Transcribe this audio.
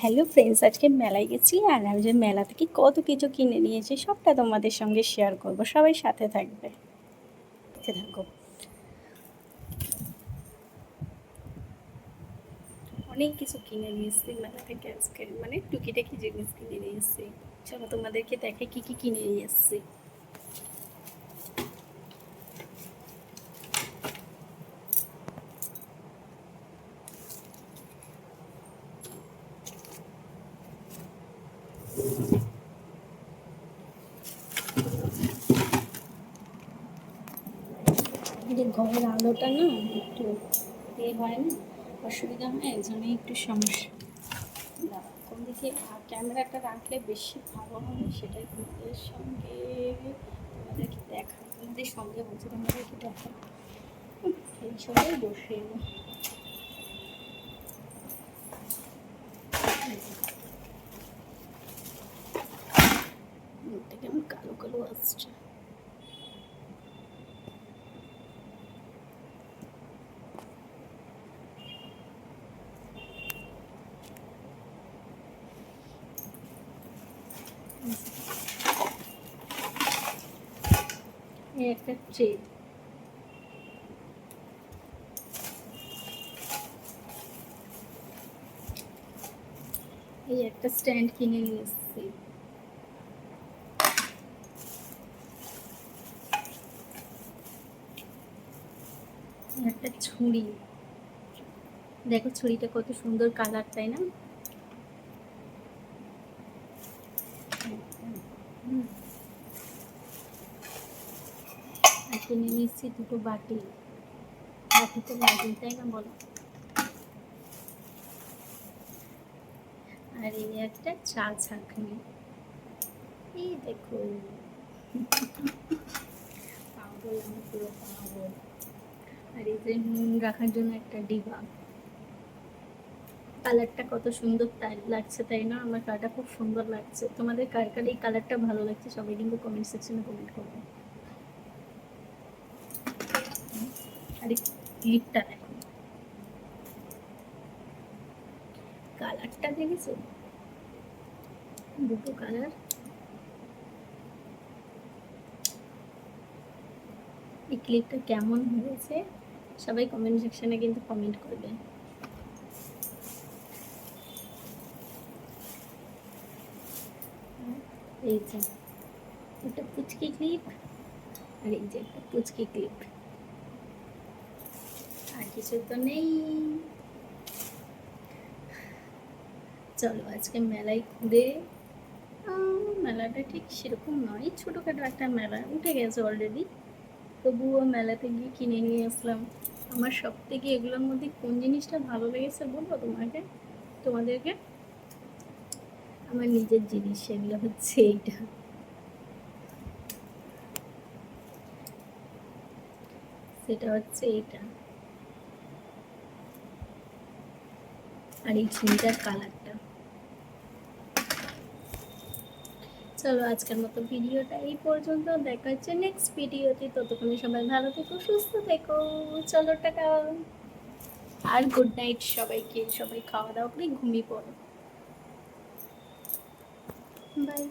Hello friends, আজকে মেলায় গেছি আর আমি যে মেলা থেকে কত কিছু কিনে নিয়েছি সবটা তোমাদের সঙ্গে শেয়ার করব। সবাই সাথে থাকবে, দেখতে থাকো। অনেক কিছু কিনে নিয়েছি মেলা থেকে আজকে, মানে টুকিটাকি জিনিস কিনে নিয়েছি। চলো তোমাদেরকে দেখে কি কি কিনে নিয়ে এসেছি। ঘরের আলোটা না একটু হয় না, অসুবিধা হয়, এই জন্যই একটু সমস্যা। না, কোন দিকে ক্যামেরাটা রাখলে বেশি ভালো হবে সেটাই তোমাদেরকে দেখা, তোমাদের সঙ্গে বলছি তোমাদেরকে দেখা। এই সময় বসে মুখটা কেমন কালো কালো আসছে। একটা ট্রে, এই একটা স্ট্যান্ড কিনে নিয়ে এসেছি। একটা ছুরি, দেখো ছুরিটা কত সুন্দর কালার, তাই না? আর কিনে নিচ্ছি দুটো বাটি, বাটিতে লাগবে তাই না বলো। আর এই একটা চা ছাঁকনি, এই দেখো পাগল, আমি পুরো পাগল। আর এই যে নুন রাখার জন্য একটা ডিবা, কালারটা কত সুন্দর তাই লাগছে, তাই না? আমার কালারটা খুব সুন্দর লাগছে। তোমাদের কার কার এই কালারটা ভালো লাগছে সবাই কিন্তু কমেন্ট সেকশনে কমেন্ট করবে। আর এই ক্লিপটা দেখো, কালারটা দেখেছো? দুটো কালার, এই ক্লিপটা কেমন হয়েছে সবাই কমেন্ট সেকশনে কিন্তু কমেন্ট করবে। এই যে একটা পুচকি ক্লিপ, আর এই যে একটা পুচকি ক্লিপ, আর কিছু তো নেই। চলো আজকে মেলায় ঘুরে, মেলাটা ঠিক সেরকম নয়, ছোটোখাটো একটা মেলা, উঠে গেছে অলরেডি, তবুও মেলাতে গিয়ে কিনে নিয়ে আসলাম। আমার সব থেকে এগুলোর মধ্যে কোন জিনিসটা ভালো লেগেছে বলবো তোমাদেরকে? আমার নিজের জিনিস, সেগুলো হচ্ছে এইটা, সেটা হচ্ছে এইটা, আর এই ছুরিটার কালারটা। চলো আজকের মতো ভিডিওটা এই পর্যন্ত, দেখা হচ্ছে নেক্সট ভিডিওতে। ততক্ষণে সবাই ভালো থেকো, সুস্থ থেকো। চলো টাটা, আর গুড নাইট সবাইকে। সবাই খাওয়া দাওয়া করে ঘুমিয়ে পড়ো। বাই।